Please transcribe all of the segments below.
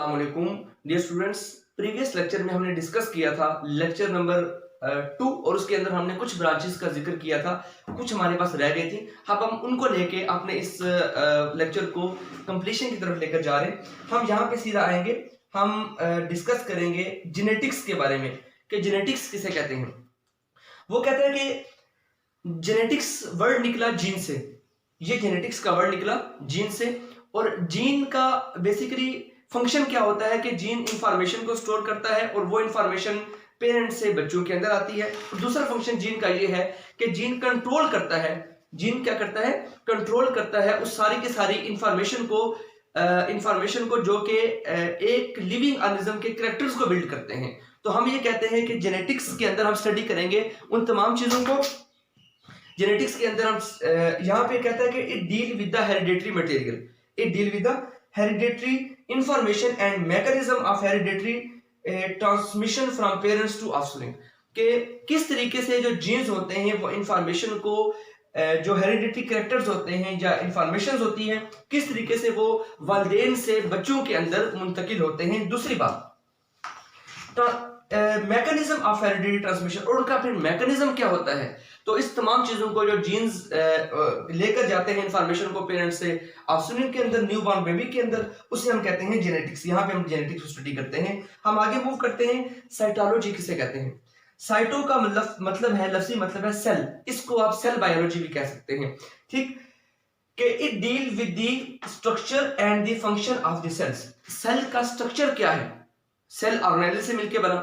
अस्सलाम वालेकुम dear students. Previous lecture में हमने डिस्कस किया था लेक्चर नंबर 2 और उसके अंदर हमने कुछ ब्रांचेस का जिक्र किया था, कुछ हमारे पास रह गई थी। अब हम उनको लेके अपने इस लेक्चर को कंप्लीशन की तरफ लेकर जा रहे हैं। हम यहाँ पे सीधा आएंगे, हम डिस्कस करेंगे जेनेटिक्स के बारे में कि जेनेटिक्स किसे कहते हैं। वो कहते हैं कि जेनेटिक्स वर्ड निकला जीन से, ये जेनेटिक्स का वर्ड निकला जीन से। और जीन का बेसिकली फंक्शन क्या होता है कि जीन इंफॉर्मेशन को स्टोर करता है और वो इंफॉर्मेशन पेरेंट से बच्चों के अंदर आती है। और दूसरा फंक्शन जीन का ये है कि जीन कंट्रोल करता है। जीन क्या करता है? कंट्रोल करता है उस सारी की सारी इंफॉर्मेशन को जो कि एक लिविंग ऑर्गेनिज्म के कैरेक्टर्स को बिल्ड करते हैं। तो हम ये कहते हैं कि जेनेटिक्स के अंदर हम स्टडी करेंगे उन तमाम चीजों को। जेनेटिक्स के अंदर हम यहाँ पे कहता है कि it deal with the hereditary material, it deal with the hereditary information and mechanism of hereditary transmission from parents to offspring, के किस तरीके से जो जीन्स होते हैं वो इंफॉर्मेशन को जो हेरिडेटरी कैरेक्टर्स होते हैं या इंफॉर्मेशंस होती हैं, किस तरीके से वो वालिदैन से बच्चों के अंदर मुंतकिल होते हैं। दूसरी बात मैकेनिज्म ऑफ हेरिडिटी ट्रांसमिशन, और उनका फिर मैकेनिज्म क्या होता है। तो इस तमाम चीजों को जो जीन्स लेकर जाते हैं इंफॉर्मेशन को पेरेंट्स से ऑफस्प्रिंग के अंदर, न्यूबॉर्न बेबी के अंदर, उसे हम कहते हैं जेनेटिक्स। यहाँ पे हम जेनेटिक्स को स्टडी करते हैं। हम आगे मूव करते हैं, साइटोलॉजी किसे कहते हैं। साइटो का मतलब है, लफ्जी मतलब है सेल, इसको आप सेल बायोलॉजी भी कह सकते हैं, ठीक। कि it deal with the structure and the function of the cells. Cell का स्ट्रक्चर क्या है? सेल ऑर्गेनेल से मिलकर बना,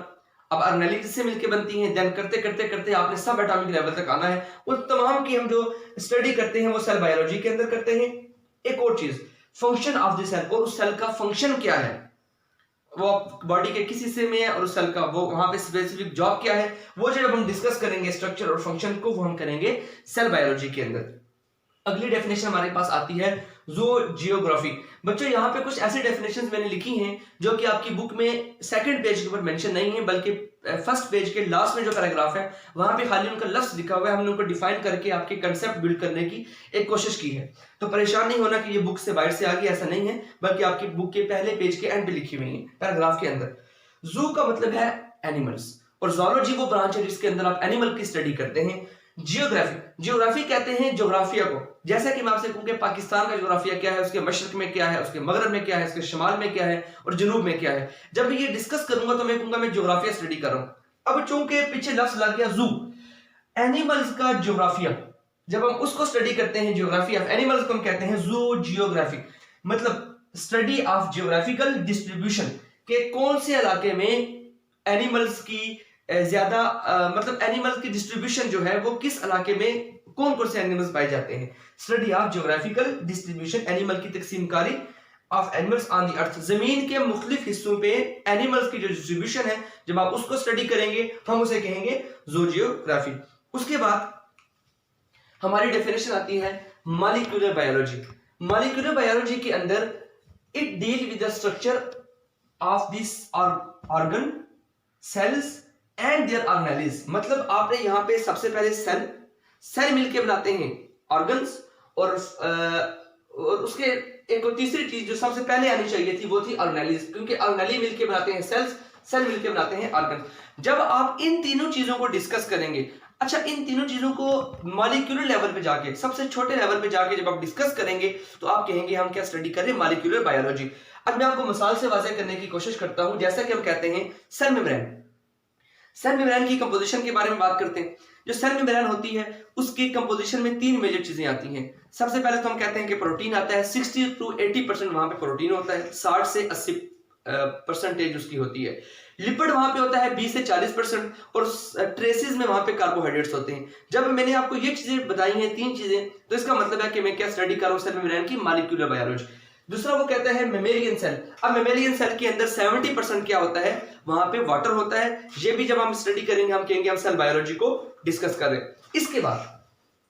अब ऑर्गेनेल से मिलकर बनती हैं, देन करते करते करते आपने सब एटॉमिक लेवल तक आना है। उन तमाम की हम जो स्टडी करते हैं वो सेल बायोलॉजी के अंदर करते हैं। एक और चीज, फंक्शन ऑफ द सेल, और उस सेल का फंक्शन क्या है, वो बॉडी के किस हिस्से में है और उस सेल का वो वहां पे स्पेसिफिक जॉब क्या है, वो जब हम डिस्कस करेंगे स्ट्रक्चर और फंक्शन को, वो हम करेंगे सेल बायोलॉजी के अंदर। अगली डेफिनेशन हमारे पास आती है ज़ूजियोग्राफी। बच्चों यहाँ पे कुछ ऐसी डेफिनेशंस मैंने लिखी हैं जो कि आपकी बुक में सेकंड पेज के ऊपर मेंशन नहीं है, बल्कि फर्स्ट पेज के लास्ट में जो पैराग्राफ है वहां पे खाली उनका लफ्ज लिखा हुआ है। हमने उनको डिफाइन करके आपके कंसेप्ट बिल्ड करने की एक कोशिश की है। तो परेशान नहीं होना कि ये बुक से बाहर से आ गई, ऐसा नहीं है, बल्कि आपकी बुक के पहले पेज के एंड पे लिखी हुई है पैराग्राफ के अंदर। जू का मतलब है एनिमल्स, और ज़ूलॉजी वो ब्रांच है जिसके अंदर आप एनिमल की स्टडी करते हैं। जियोग्राफी कहते हैं जोग्राफिया को। जैसा कि मैं आपसे कहूं कि पाकिस्तान का जोग्राफिया क्या है, उसके मशरक में क्या है, उसके मगरब में क्या है, उसके शिमाल में क्या है और जनूब में क्या है। जब मैं ये डिस्कस करूंगा तो मैं कहूंगा मैं ज्योग्राफिया स्टडी कर रहा हूं। अब चूंकि पीछे लफ्ज लग गया जू, एनिमल्स का ज्योग्राफिया, जब हम उसको स्टडी करते हैं ज्योग्राफी ऑफ एनिमल्स को हम कहते हैं जू जियोग्राफी, मतलब स्टडी ऑफ जियोग्राफिकल डिस्ट्रीब्यूशन के कौन से इलाके में एनिमल्स की ज्यादा मतलब एनिमल्स की डिस्ट्रीब्यूशन जो है वो किस इलाके में कौन कौन से एनिमल्स पाए जाते हैं। Study of geographical distribution, animal की तकसीमकारी of animals on the earth, जमीन के मुख्तलिफ हिस्सों पे एनिमल्स की जो डिस्ट्रीब्यूशन है, जब आप उसको स्टडी करेंगे हम उसे कहेंगे ज़ूजियोग्राफी। उसके बाद हमारी डेफिनेशन आती है मॉलिक्यूलर बायोलॉजी। मॉलिक्यूलर बायोलॉजी के अंदर it deal with the structure of this organ cells and their organelles, मतलब आपने यहाँ पे सबसे पहले सेल मिलके बनाते हैं ऑर्गन्स, और उसके एक और तीसरी चीज जो सबसे पहले आनी चाहिए थी वो थी ऑर्गेनेल्स, क्योंकि ऑर्गेनेली मिलके बनाते हैं सेल्स, सेल मिलके बनाते हैं ऑर्गन। जब आप इन तीनों चीजों को डिस्कस करेंगे, अच्छा इन तीनों चीजों को मॉलिक्यूलर लेवल पे जाके, सबसे छोटे लेवल पे जाके जब आप डिस्कस करेंगे तो आप कहेंगे हम क्या स्टडी कर रहे हैं, मॉलिक्यूलर बायोलॉजी। अब मैं आपको मिसाल से वाज़ेह करने की कोशिश करता हूं। जैसा कि हम कहते हैं सेल मेम्ब्रेन, सेल मेम्ब्रेन की कंपोजिशन के बारे में बात करते हैं। जो सेल मेम्ब्रेन होती है उसकी कंपोजिशन में तीन मेजर चीजें आती हैं। सबसे पहले तो हम कहते हैं कि प्रोटीन आता है, 60 to 80% वहां पे प्रोटीन होता है, 60 से 80% उसकी होती है। लिपिड वहां पे होता है 20 से 40%, और ट्रेसेस में वहां पे कार्बोहाइड्रेट्स होते हैं। जब मैंने आपको ये चीजें बताई हैं, तीन चीजें, तो इसका मतलब है कि मैं क्या स्टडी कर रहा हूं, सेल मेम्ब्रेन की मॉलिक्यूलर बायोलॉजी। दूसरा वो कहता है मेमेलियन सेल। अब मेमेलियन सेल के अंदर 70% क्या होता है, वहां पे वाटर होता है। ये भी जब हम स्टडी करेंगे हम कहेंगे हम सेल बायोलॉजी को डिस्कस कर रहे हैं। इसके बाद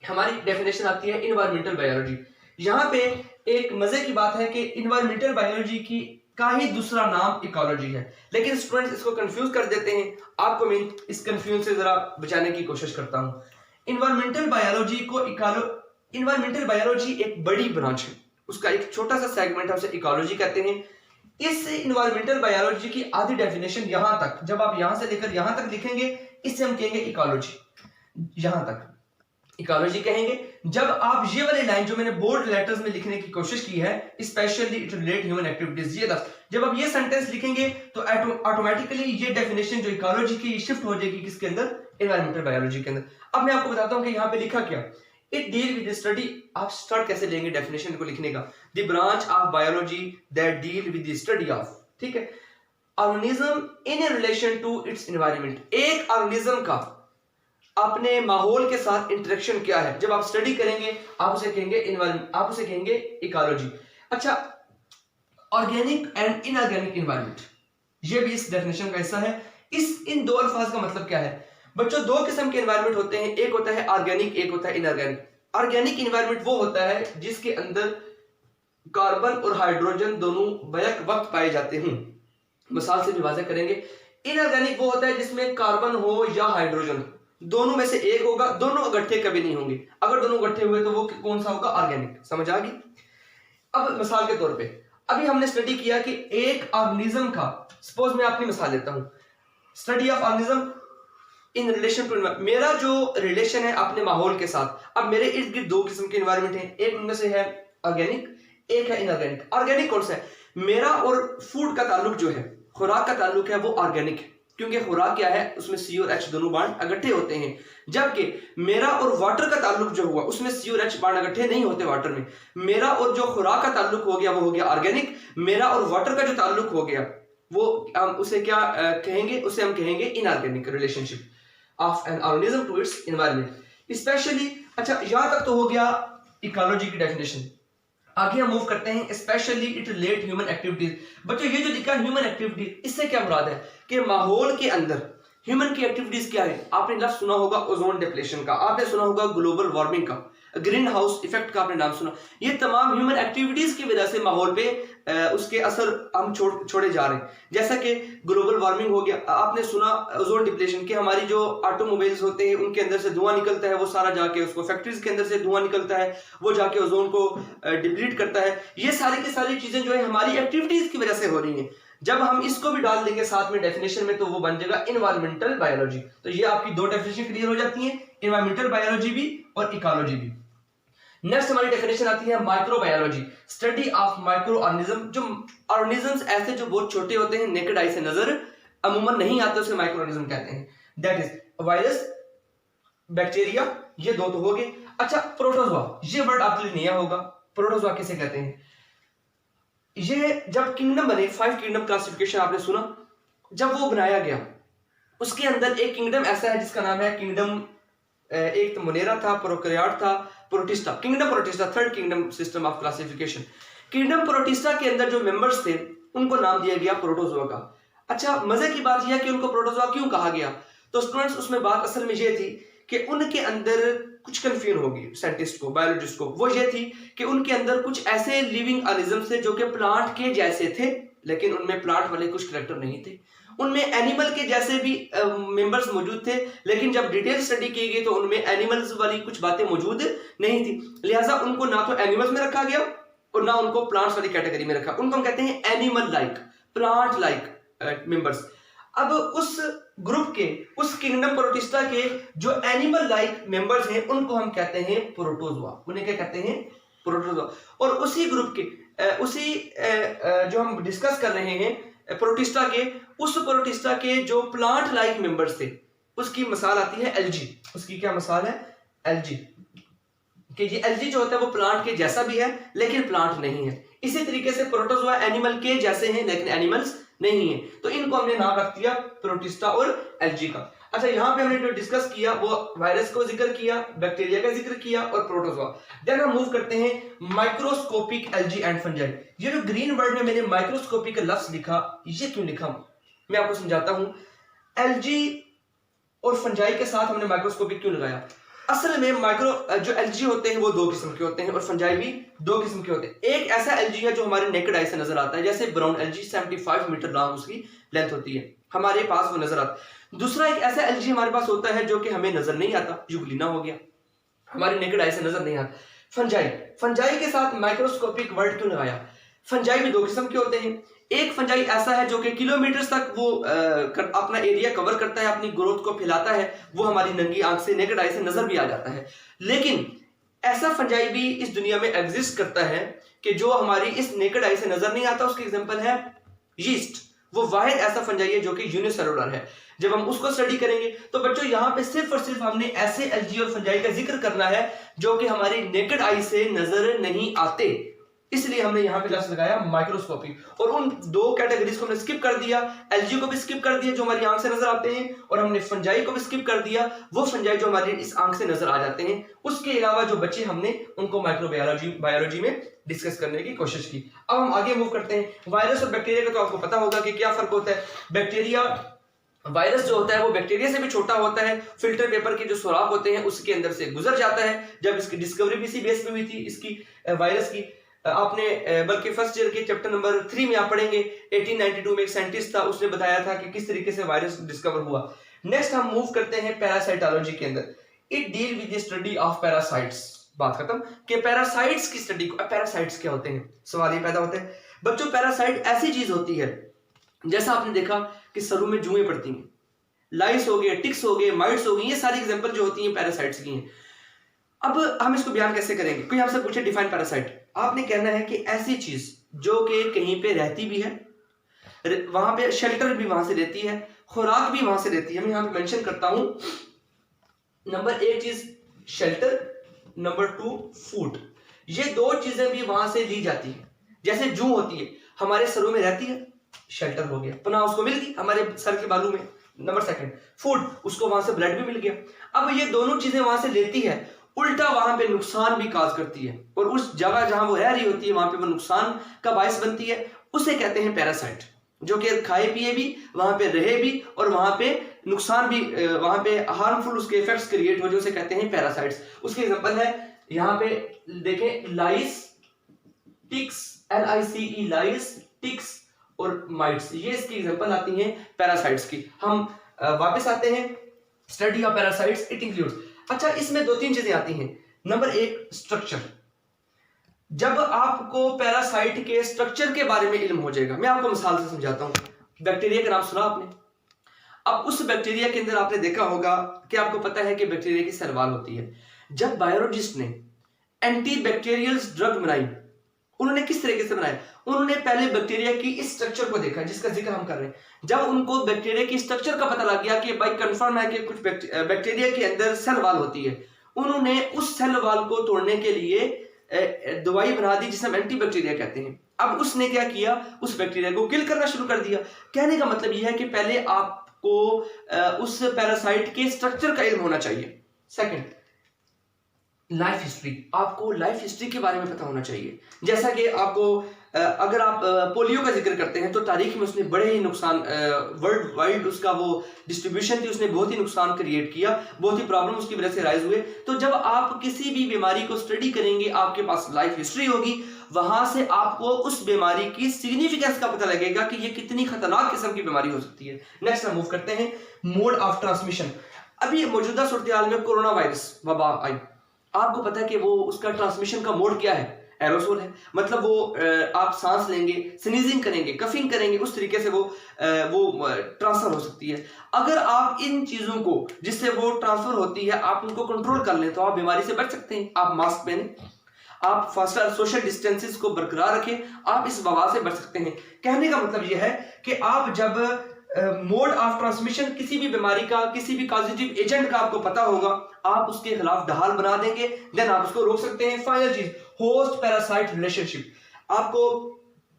हमारी डेफिनेशन आती है इन्वायरमेंटल बायोलॉजी। यहाँ पे एक मजे की बात है कि इन्वायरमेंटल बायोलॉजी की का ही दूसरा नाम इकोलॉजी है, लेकिन स्टूडेंट्स इसको कंफ्यूज कर देते हैं। आपको मैं इस कंफ्यूजन से जरा बचाने की कोशिश करता हूँ। इन्वायरमेंटल बायोलॉजी एक बड़ी ब्रांच है, उसका एक छोटा सा सेगमेंट है, उसे इकोलॉजी कहते हैं। इस इन्वायरमेंटल बायोलॉजी की आधी डेफिनेशन यहां तक, जब आप यहां से लेकर यहां तक लिखेंगे, इससे हम कहेंगे इकोलॉजी, यहां तक इकोलॉजी कहेंगे। जब आप ये वाली लाइन जो मैंने बोल्ड लेटर्स में लिखने की कोशिश की है, specially it relate human activities, ये जब आप ये सेंटेंस लिखेंगे तो ऑटोमेटिकली ये डेफिनेशन जो इकोलॉजी की शिफ्ट हो जाएगी किसके अंदर, इन्वायरमेंटल बायोलॉजी के अंदर। अब मैं आपको बताता हूं कि यहाँ पे लिखा क्या, इट डील विद स्टडी, आप स्टार्ट कैसे लेंगे डेफिनेशन को लिखने का, the branch of biology that deal with the study of, ठीक है, organism in relation to its environment, एक ऑर्गेनिज्म का अपने माहौल के साथ इंटरेक्शन क्या है, जब आप स्टडी करेंगे आप उसे कहेंगे एनवायरनमेंट, आप उसे कहेंगे इकोलॉजी। अच्छा, ऑर्गेनिक एंड इनऑर्गेनिक एनवायरनमेंट, ये भी इस डेफिनेशन का हिस्सा है। इन दो अल्फाज का मतलब क्या है बच्चों, दो किस्म के एनवायरनमेंट होते हैं, एक होता है ऑर्गेनिक, एक होता है इनऑर्गेनिक। ऑर्गेनिक एनवायरनमेंट वो होता है जिसके अंदर कार्बन और हाइड्रोजन दोनों बैक वक्त पाए जाते हैं, मिसाल से भी वाज़ेह करेंगे। इनऑर्गेनिक वो होता है जिसमें कार्बन हो या हाइड्रोजन, दोनों में से एक होगा, दोनों इकट्ठे कभी नहीं होंगे, अगर दोनों इकट्ठे हुए तो वो कौन सा होगा, ऑर्गेनिक, समझ आ गई। अब मिसाल के तौर पे अभी हमने स्टडी किया कि एक ऑर्गेनिज्म का, सपोज मैं अपनी मिसाल लेता हूं, study of organism in relation to, मेरा जो रिलेशन है अपने माहौल के साथ, अब मेरे इर्द गिर्द दो किस्म के एनवायरनमेंट है, एक उनमें से है ऑर्गेनिक, एक है इनऑर्गेनिक। ऑर्गेनिक कौन सा है, मेरा और फूड का ताल्लुक जो है, खुराक का ताल्लुक है, वो ऑर्गेनिक है, क्योंकि खुराक क्या है, उसमें सी और एच दोनों बांड इकट्ठे होते हैं। जबकि मेरा और वाटर का ताल्लुक जो हुआ, उसमें सी और एच बांड इकट्ठे नहीं होते वाटर में। मेरा और जो खुराक का ताल्लुक हो गया वो हो गया ऑर्गेनिक, मेरा और वाटर का जो ताल्लुक हो गया वो हम उसे क्या कहेंगे, उसे हम कहेंगे inorganic relationship of an organism to its environment specially. अच्छा, यहां तक तो हो गया इकोलॉजी की डेफिनेशन। आगे हम मूव करते हैं, specially it relate human activities. बच्चों ये जो लिखा है ह्यूमन एक्टिविटीज, इससे क्या मुराद है कि माहौल के अंदर ह्यूमन की एक्टिविटीज क्या है। आपने लफ्ज सुना होगा ओजोन डिप्लेशन का, आपने सुना होगा ग्लोबल वार्मिंग का, ग्रीन हाउस इफेक्ट का आपने नाम सुना। ये तमाम ह्यूमन एक्टिविटीज की वजह से माहौल पे उसके असर हम छोड़े जा रहे हैं। जैसा कि ग्लोबल वार्मिंग हो गया, आपने सुना ओजोन डिप्लेशन, कि हमारी जो ऑटोमोबाइल्स होते हैं उनके अंदर से धुआं निकलता है, वो सारा जाके उसको फैक्ट्रीज के अंदर से धुआं निकलता है, वो जाके ओजोन को डिप्लीट करता है। ये सारी की सारी चीजें जो है हमारी एक्टिविटीज की वजह से हो रही हैं। जब हम इसको भी डाल देंगे साथ में डेफिनेशन में, तो वो बन जाएगा इन्वायरमेंटल बायोलॉजी। तो ये आपकी दो डेफिनेशन क्लियर हो जाती हैं, इन्वायरमेंटल बायोलॉजी भी और इकोलॉजी भी। नेक्स्ट हमारी डेफिनेशन आती है microbiology, study of micro organism. जो ऑर्गेनिजम्स ऐसे जो बहुत छोटे होते हैं, नेकेड आई से नजर अमूमन नहीं आते, उसे माइक्रो ऑर्गेनिज्म कहते हैं। दैट इज वायरस, बैक्टीरिया, ये दो तो हो गए। अच्छा, प्रोटोजोआ, ये वर्ड आपके लिए नया होगा। प्रोटोजोआ किसे कहते हैं, ये जब किंगडम बने, 5 किंगडम क्लासिफिकेशन आपने सुना, जब वो बनाया गया उसके अंदर एक किंगडम ऐसा है जिसका नाम है किंगडम, एक तो मोनेरा था, प्रोकैरियोट था, protista, kingdom protista, third kingdom system of classification. Kingdom protista के अंदर जो मेंबर्स थे उनको नाम दिया गया प्रोटोजोआ का। अच्छा, मजे की बात यह कि उनको प्रोटोजोआ क्यों कहा गया, तो स्टूडेंट्स उसमें बात असल में ये थी कि उनके अंदर कुछ कंफ्यूजन होगी साइंटिस्ट को, बायोलॉजिस्ट को। वो ये थी कि उनके अंदर कुछ ऐसे लिविंग ऑर्गेनिज्म थे जो कि प्लांट के जैसे थे, लेकिन उनमें प्लांट वाले कुछ कैरेक्टर नहीं थे। उनमें एनिमल के जैसे भी मेंबर्स मौजूद थे, लेकिन जब डिटेल स्टडी की गई तो उनमें एनिमल्स वाली कुछ बातें मौजूद नहीं थी। लिहाजा उनको ना तो एनिमल्स में रखा गया और ना उनको प्लांट्स वाली कैटेगरी में रखा। उनको हम कहते हैं animal like, plant like members. अब उस ग्रुप के, उस किंगडम प्रोटिस्टा के जो एनिमल लाइक मेंबर्स हैं उनको हम कहते हैं प्रोटोजोआ। उन्हें क्या कहते हैं, प्रोटोजोआ। और उसी ग्रुप के जो हम डिस्कस कर रहे हैं प्रोटिस्टा के, उस प्रोटिस्टा के जो प्लांट लाइक मेंबर्स थे, उसकी मिसाल आती है एल्गी। उसकी क्या मिसाल है, एल्गी, कि ये एल्गी जो होता है वो प्लांट के जैसा भी है लेकिन प्लांट नहीं है। इसी तरीके से प्रोटोजोआ एनिमल के जैसे हैं लेकिन एनिमल्स नहीं है, तो इनको हमने नाम रख दिया प्रोटिस्टा और एल्गी का। अच्छा, यहाँ पे हमने जो डिस्कस किया वो वायरस को जिक्र किया, बैक्टीरिया का जिक्र किया और प्रोटोजोआ। देन हम मूव करते हैं माइक्रोस्कोपिक एल्गी एंड फंजाई। ये जो ग्रीन वर्ड में मैंने माइक्रोस्कोपिक का लफ्ज लिखा, ये क्यों लिखा मैं आपको समझाता हूं। एल्गी और फंजाई के साथ हमने माइक्रोस्कोपिक क्यों लगाया। असल में माइक्रो जो एल्गी होते हैं वो दो किस्म के होते हैं और फंजाई भी दो किस्म के होते हैं। एक ऐसा एल्गी है जो हमारे नेकेड आई से नजर आता है, जैसे ब्राउन एल्गी 75 मीटर लॉन्ग उसकी लेंथ होती है, हमारे पास वो नजर आता है। दूसरा एक ऐसा एल्गी हमारे पास होता है जो कि हमें नजर नहीं आता, यूग्लिना हो गया, हमारे नेकेड आई से नजर नहीं आता। फंजाई, फंजाई के साथ माइक्रोस्कोपिक वर्ड क्यों लगाया। फंजाई भी दो किस्म के होते हैं। एक फंजाई ऐसा है जो कि किलोमीटर तक वो अपना एरिया कवर करता है, अपनी ग्रोथ को फैलाता है, वो हमारी नंगी आंख से, नेकेड आई से नजर भी आ जाता है। लेकिन ऐसा फंजाई भी इस दुनिया में एग्जिस्ट करता है कि जो हमारी इस नेकेड आई से नजर नहीं आता। उसकी एग्जांपल है यीस्ट। वो वाहिद ऐसा फंजाई है जो कि यूनिसेलुलर है। जब हम उसको स्टडी करेंगे तो बच्चों यहाँ पे सिर्फ और सिर्फ हमने ऐसे एल्गी और फंजाई का जिक्र करना है जो कि हमारी नेकेड आई से नजर नहीं आते, इसलिए हमने यहाँ पे क्लास लगाया माइक्रोस्कोपिक। और उन दो कैटेगरीज को हमने स्किप कर दिया, एल्गी को भी स्किप कर दिया जो हमारी आंख से नजर आते हैं, और हमने फंजाई को भी स्किप कर दिया, वो फंजाई जो हमारी इस आंख से नजर आ जाते हैं। उसके अलावा जो बच्चे हमने उनको माइक्रोबायोलॉजी में डिस्कस करने की कोशिश की। अब हम आगे मूव करते हैं। वायरस और बैक्टीरिया का तो आपको पता होगा कि क्या फर्क होता है। बैक्टीरिया, वायरस जो होता है वो बैक्टीरिया से भी छोटा होता है, फिल्टर पेपर के जो सुराख होते हैं उसके अंदर से गुजर जाता है। जब इसकी डिस्कवरी भी इसी बेस पे हुई थी इसकी वायरस की, आपने बल्कि फर्स्ट ईयर के चैप्टर नंबर 3 में आप पढ़ेंगे 1892 में एक साइंटिस्ट था, उसने बताया था कि किस तरीके से वायरस डिस्कवर हुआ। नेक्स्ट हम मूव करते हैं पैरासाइटोलॉजी के अंदर। It deal with the study of parasites. बात खत्म कि पैरासाइट्स की स्टडी को। पैरासाइट्स क्या होते हैं, सवाल ये पैदा होता है बच्चों। पैरासाइट ऐसी चीज होती है, जैसा आपने देखा कि सरू में जुएं पड़ती हैं, लाइस हो गए, टिक्स हो गए, माइट्स हो गई, ये सारी एग्जांपल जो होती हैं पैरासाइट्स की हैं। अब हम इसको बयान कैसे करेंगे? कोई हमसे पूछे डिफाइन पैरासाइट, आपने कहना है कि ऐसी चीज जो कि कहीं पे रहती भी है, वहां पे शेल्टर भी वहां से लेती है, खुराक भी वहां से लेती है। मैं यहां पे मेंशन करता हूं, नंबर 1 चीज शेल्टर, नंबर 2 फूड। ये दो चीजें भी वहां से ली जाती है। जैसे जू होती है हमारे सरों में रहती है, शेल्टर हो गया, पनाह उसको मिल गई हमारे सर के बालू में। नंबर 2 फूड, उसको वहां से ब्लड भी मिल गया। अब ये दोनों चीजें वहां से लेती है, उल्टा वहां पे नुकसान भी काज करती है, और उस जगह जहां वो रह रही होती है वहां पे वो नुकसान का बायस बनती है। उसे कहते हैं पैरासाइट, जो कि खाए पिए भी, वहां पे रहे भी, और वहां पे नुकसान भी, वहां पे हार्मफुल उसके इफेक्ट्स क्रिएट हो, जो उसे कहते हैं पैरासाइट्स। उसकी एग्जांपल है यहाँ पे देखें, लाइस, टिक्स, LICE, लाइस, टिक्स और माइट्स, ये इसकी एग्जांपल आती हैं पैरासाइट्स की। हम वापस आते हैं, study of parasites it includes. अच्छा, इसमें 2-3 चीजें आती हैं। Number 1 structure. जब आपको पैरासाइट के स्ट्रक्चर के बारे में इल्म हो जाएगा, मैं आपको मिसाल से समझाता हूं। बैक्टीरिया का नाम सुना आपने? अब उस बैक्टीरिया के अंदर आपने देखा होगा कि आपको पता है कि बैक्टीरिया की सेल वॉल होती है। जब बायोलॉजिस्ट ने एंटी बैक्टीरियल ड्रग बनाई, उन्होंने किस तरीके से बनाया? उन्होंने पहले बैक्टीरिया की इस स्ट्रक्चर को देखा जिसका जिक्र हम कर रहे हैं। जब उनको बैक्टीरिया की स्ट्रक्चर का पता लग गया कि भाई कंफर्म है कि कुछ बैक्टीरिया के अंदर सेल वॉल होती है, उन्होंने उस सेल वॉल को तोड़ने के लिए दवाई बना दी जिसे हम एंटी बैक्टीरिया कहते हैं। अब उसने क्या किया? उस बैक्टीरिया को किल करना शुरू कर दिया। कहने का मतलब यह है कि पहले आपको उस पैरासाइट के स्ट्रक्चर का इल्म होना चाहिए। Second, life history. आपको लाइफ हिस्ट्री के बारे में पता होना चाहिए। जैसा कि आपको अगर आप पोलियो का जिक्र करते हैं तो तारीख में उसने बड़े ही नुकसान, वर्ल्ड वाइड उसका वो डिस्ट्रीब्यूशन थी, उसने बहुत ही नुकसान क्रिएट किया, बहुत ही प्रॉब्लम उसकी वजह से राइज हुए। तो जब आप किसी भी बीमारी को स्टडी करेंगे, आपके पास लाइफ हिस्ट्री होगी, वहां से आपको उस बीमारी की सिग्निफिकेंस का पता लगेगा कि ये कितनी खतरनाक किस्म की बीमारी हो सकती है। नेक्स्ट हम मूव करते हैं, मोड ऑफ ट्रांसमिशन। अभी मौजूदा सूरत हाल में कोरोना वायरस वबा आई, आपको पता है कि वो उसका ट्रांसमिशन का मोड क्या है? एरोसोल है। मतलब वो आप सांस लेंगे, स्नीजिंग करेंगे, कफिंग करेंगे, उस तरीके से वो ट्रांसफर हो सकती है। अगर आप इन चीजों को जिससे वो ट्रांसफर होती है आप उनको कंट्रोल कर लें तो आप बीमारी से बच सकते हैं। आप मास्क पहने, आप फास्टर सोशल डिस्टेंसेस को बरकरार रखें, आप इस वबा से बच सकते हैं। कहने का मतलब यह है कि आप जब मोड ऑफ ट्रांसमिशन किसी भी बीमारी का, किसी भी पॉजिटिव एजेंट का आपको पता होगा, आप उसके खिलाफ ढाल बना देंगे, देन आप उसको रोक सकते हैं। फाइनल चीज, होस्ट पैरासाइट रिलेशनशिप। आपको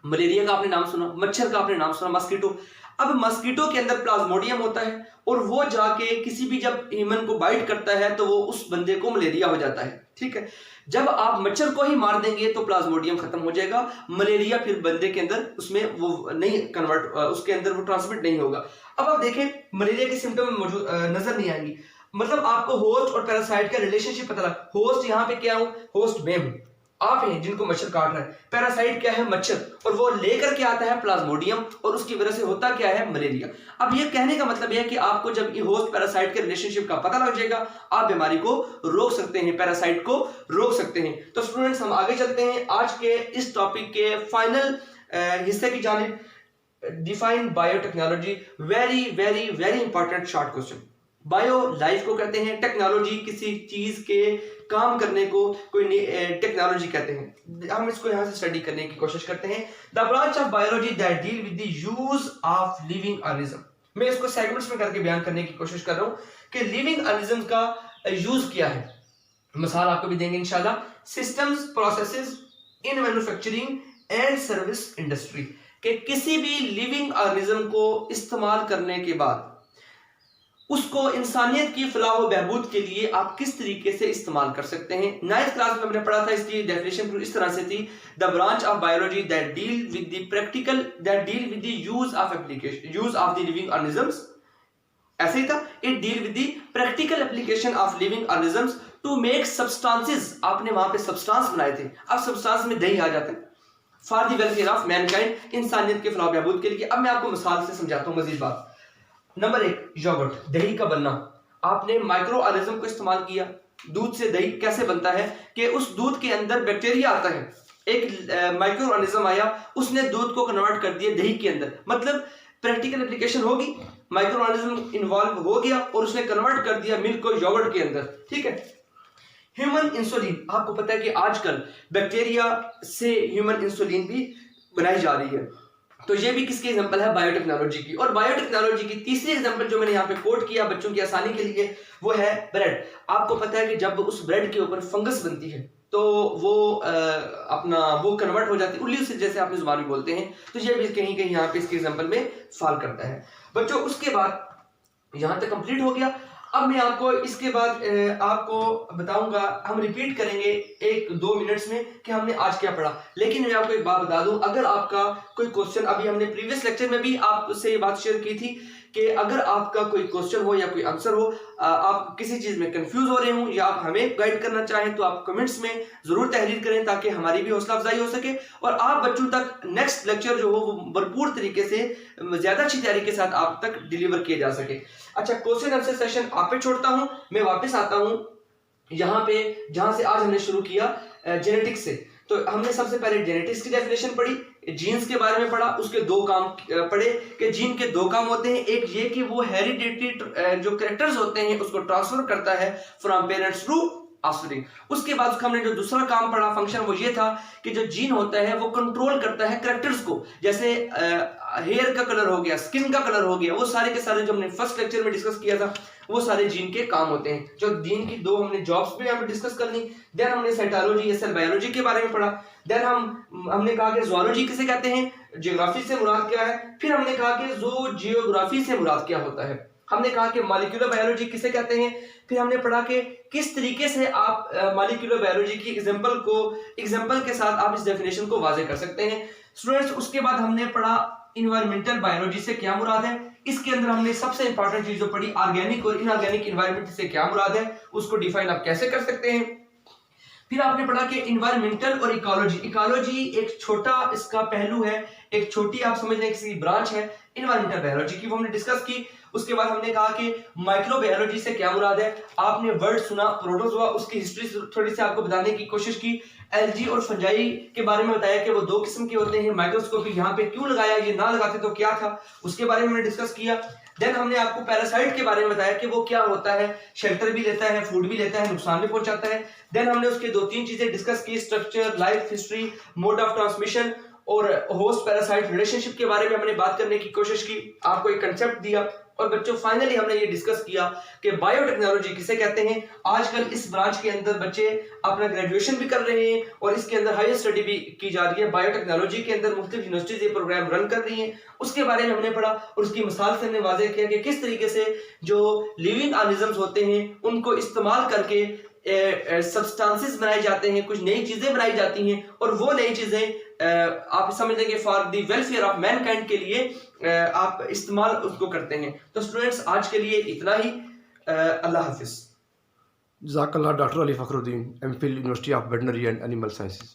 मलेरिया का आपने नाम सुना, मच्छर का आपने नाम सुना, मस्कीटो। अब मस्कीटो के अंदर प्लाज्मोडियम होता है और वो जाके किसी भी जब ह्यूमन को बाइट करता है तो वो उस बंदे को मलेरिया हो जाता है। ठीक है, जब आप मच्छर को ही मार देंगे तो प्लाज्मोडियम खत्म हो जाएगा, मलेरिया फिर बंदे के अंदर उसमें वो नहीं कन्वर्ट, उसके अंदर वो ट्रांसमिट नहीं होगा। अब आप देखें मलेरिया के सिम्टम मौजूद नजर नहीं आएंगी। मतलब आपको होस्ट और पैरासाइट का रिलेशनशिप पता लगा। होस्ट यहाँ पे क्या हूं? होस्ट मैं हूं। आप हैं जिनको मच्छर काट रहा है, पैरासाइट क्या है? मच्छर, और वो लेकर के आता है प्लाज्मोडियम, और उसकी वजह से होता क्या है? मलेरिया। अब ये कहने का मतलब यह है कि आपको जब ये होस्ट पैरासाइट के रिलेशनशिप का पता लग जाएगा, आप बीमारी को रोक सकते हैं, पैरासाइट को रोक सकते हैं। तो स्टूडेंट्स, हम आगे चलते हैं आज के इस टॉपिक के फाइनल हिस्से की जानिब। Define biotechnology, very very very important short question. Bio life को कहते हैं, टेक्नोलॉजी किसी चीज के काम करने को कोई टेक्नोलॉजी कहते हैं। हम इसको यहां से स्टडी करने की कोशिश करते हैं। The branch of biology that deal with the use of living organism. मैं इसको सेगमेंट्स में करके बयान करने की कोशिश कर रहा हूं कि लिविंग ऑर्गेनिज्म का यूज क्या है। मिसाल आपको भी देंगे इंशाल्लाह। Systems, processes in manufacturing and service industry, कि किसी भी लिविंग ऑर्गेनिज्म को इस्तेमाल करने के बाद उसको इंसानियत की फलाह व बहबूद के लिए आप किस तरीके से इस्तेमाल कर सकते हैं। 9th क्लास में हमने पढ़ा था, इसकी डेफिनेशन इस तरह से थी, the branch of biology that deal with the practical that deal with the use of application use of the living organisms. ऐसे ही था, it deal with the practical application of living organisms to make substances. आपने वहां पे substance बनाए थे, अब substance में दही आ जाते हैं, for the welfare of Mankind, इंसानियत के फलाह बहबूद के लिए। अब मैं आपको मिसाल से समझाता हूं मजीद बात। नंबर 1, योगर्ट, दही का बनना। आपने माइक्रो ऑर्गेनिज्म को इस्तेमाल किया। दूध से दही कैसे बनता है कि उस दूध के अंदर बैक्टीरिया आता है, एक माइक्रो ऑर्गेनिज्म आया, उसने दूध को कन्वर्ट कर दिया दही के अंदर। मतलब प्रैक्टिकल एप्लीकेशन होगी, माइक्रो ऑर्गेनिज्म इन्वॉल्व हो गया और उसने कन्वर्ट कर दिया मिल्क को योगर्ट के अंदर, ठीक है। ह्यूमन इंसुलिन, आपको पता है कि आजकल बैक्टीरिया से ह्यूमन इंसुलिन भी बनाई जा रही है। तो ये भी किसकी एग्जांपल है? बायोटेक्नोलॉजी की। और बायोटेक्नोलॉजी की तीसरी एग्जांपल जो मैंने यहाँ पे कोट किया बच्चों की आसानी के लिए, वो है ब्रेड। आपको पता है कि जब उस ब्रेड के ऊपर फंगस बनती है तो वो वो कन्वर्ट हो जाती है उल्ली से, जैसे आपने जुबान में बोलते हैं। तो ये भी कहीं कहीं यहाँ पे इसके एग्जांपल में फॉल करता है बच्चों। उसके बाद यहाँ तक कंप्लीट हो गया। अब मैं आपको इसके बाद आपको बताऊंगा, हम रिपीट करेंगे 1-2 मिनट्स में कि हमने आज क्या पढ़ा। लेकिन मैं आपको एक बात बता दूं, अगर आपका कोई क्वेश्चन, अभी हमने प्रीवियस लेक्चर में भी आपसे ये बात शेयर की थी कि अगर आपका कोई क्वेश्चन हो या कोई आंसर हो, आप किसी चीज में कंफ्यूज हो रहे हो या आप हमें गाइड करना चाहें, तो आप कमेंट्स में जरूर तहरीर करें ताकि हमारी भी हौसला अफजाई हो सके और आप बच्चों तक नेक्स्ट लेक्चर जो हो वो भरपूर तरीके से, ज्यादा अच्छी तैयारी के साथ आप तक डिलीवर किए जा सके। अच्छा, क्वेश्चन आंसर सेशन आप पे छोड़ता हूं, मैं वापस आता हूं यहाँ पे जहां से आज हमने शुरू किया, जेनेटिक्स से। तो हमने सबसे पहले जेनेटिक्स की डेफिनेशन पढ़ी, जीन्स के बारे में पढ़ा, उसके 2 काम पढ़े कि जीन के 2 काम होते हैं। एक ये कि वो हेरिडिटरी जो कैरेक्टर्स होते हैं उसको ट्रांसफर करता है फ्रॉम पेरेंट्स टू ऑफस्प्रिंग। उसके बाद हमने जो दूसरा काम पढ़ा, फंक्शन, वो ये था कि जो जीन होता है वो कंट्रोल करता है कैरेक्टर्स को, जैसे हेयर का कलर हो गया, स्किन का कलर हो गया, वो सारे के सारे जो हमने फर्स्ट लेक्चर में डिस्कस किया था वो सारे जीन के काम होते हैं। जो जीन की 2 हमने जॉब्स भी यहाँ पे डिस्कस कर ली। देन हमने साइटोलॉजी या सेल बायोलॉजी के बारे में पढ़ा। देन हमने कहा कि ज़ूलॉजी किसे कहते हैं, जियोग्राफी से मुराद क्या है। फिर हमने कहा कि जियोग्राफी से मुराद क्या होता है। हमने कहा कि मॉलिक्यूलर बायोलॉजी किसे कहते हैं। फिर हमने पढ़ा कि किस तरीके से आप मॉलिक्यूलर बायोलॉजी की एग्जांपल के साथ आप इस डेफिनेशन को वाज़ेह कर सकते हैं स्टूडेंट्स। उसके बाद हमने पढ़ा इन्वायरमेंटल बायोलॉजी से क्या मुराद है। इसके अंदर हमने सबसे इंपॉर्टेंट चीज जो पढ़ी, ऑर्गेनिक और इनऑर्गेनिक इन्वायरमेंट से क्या मुराद है, उसको डिफाइन आप कैसे कर सकते हैं। फिर आपने पढ़ा कि इन्वायरमेंटल और इकोलॉजी एक छोटा इसका पहलू है, एक छोटी आप समझ लें किसी ब्रांच है इन्वायरमेंटल बायोलॉजी की, वो हमने डिस्कस की। उसके बाद हमने कहा कि माइक्रोबायोलॉजी से क्या मुराद है। आपने वर्ड सुना प्रोटोजोआ, उसकी हिस्ट्री थोड़ी सी आपको बताने की कोशिश की। एल्गी और फंजाई के बारे में बताया कि वो 2 किस्म के होते हैं। माइक्रोस्कोपी यहाँ पे क्यों लगाया, ये ना लगाते तो क्या था, उसके बारे में हमने डिस्कस किया। देन हमने आपको पैरासाइट के बारे में बताया कि वो क्या होता है, शेल्टर भी लेता है, फूड भी लेता है, नुकसान भी पहुंचाता है। देन हमने उसके 2-3 चीजें डिस्कस की, structure, life history, mode of transmission और होस्ट पैरासाइट रिलेशनशिप के बारे में हमने बात करने की कोशिश की, आपको एक कंसेप्ट दिया। और बच्चों फाइनली हमने ये डिस्कस किया कि बायोटेक्नोलॉजी किसे कहते हैं। आजकल इस ब्रांच के अंदर बच्चे अपना ग्रेजुएशन भी कर रहे हैं और इसके अंदर हायर स्टडी भी की जा रही है। बायोटेक्नोलॉजी के अंदर मुख्तलिफ यूनिवर्सिटीज ये प्रोग्राम रन कर रही हैं, उसके बारे में हमने पढ़ा और उसकी मिसाल से हमने वाज़ेह किया कि किस तरीके से जो लिविंग ऑर्गेनिजम्स होते हैं उनको इस्तेमाल करके सब्सटेंसेस बनाए जाते हैं, कुछ नई चीजें बनाई जाती हैं और वो नई चीजें आप समझ लेंगे for the welfare of Mankind के लिए आप इस्तेमाल उसको करते हैं। तो स्टूडेंट्स आज के लिए इतना ही। अल्लाह हाफिज। जज़ाकल्लाह doctor Ali Fakhruddin, MPhil university of veterinary and animal sciences.